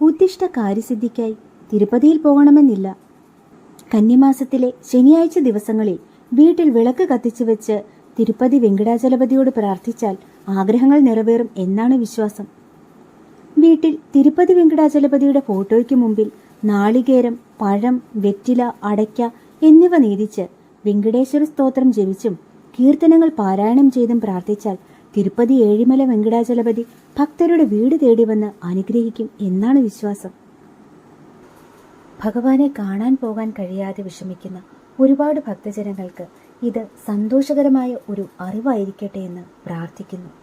ഉദ്ദിഷ്ട കാര്യസിദ്ധിക്കായി തിരുപ്പതിയിൽ പോകണമെന്നില്ല. കന്നിമാസത്തിലെ ശനിയാഴ്ച ദിവസങ്ങളിൽ വീട്ടിൽ വിളക്ക് കത്തിച്ചു വെച്ച് തിരുപ്പതി വെങ്കടാചലപതിയോട് പ്രാർത്ഥിച്ചാൽ ആഗ്രഹങ്ങൾ നിറവേറും എന്നാണ് വിശ്വാസം. വീട്ടിൽ തിരുപ്പതി വെങ്കടാചലപതിയുടെ ഫോട്ടോയ്ക്ക് മുമ്പിൽ നാളികേരം, പഴം, വെറ്റില, അടയ്ക്ക എന്നിവ നീതിച്ച് വെങ്കടേശ്വര സ്തോത്രം ജപിച്ചും കീർത്തനങ്ങൾ പാരായണം ചെയ്തും പ്രാർത്ഥിച്ചാൽ തിരുപ്പതി ഏഴിമല വെങ്കടാചലപതി ഭക്തരുടെ വീട് തേടി വന്ന് അനുഗ്രഹിക്കും എന്നാണ് വിശ്വാസം. ഭഗവാനെ കാണാൻ പോകാൻ കഴിയാതെ വിഷമിക്കുന്ന ഒരുപാട് ഭക്തജനങ്ങൾക്ക് ഇത് സന്തോഷകരമായ ഒരു അറിവായിരിക്കട്ടെ എന്ന് പ്രാർത്ഥിക്കുന്നു.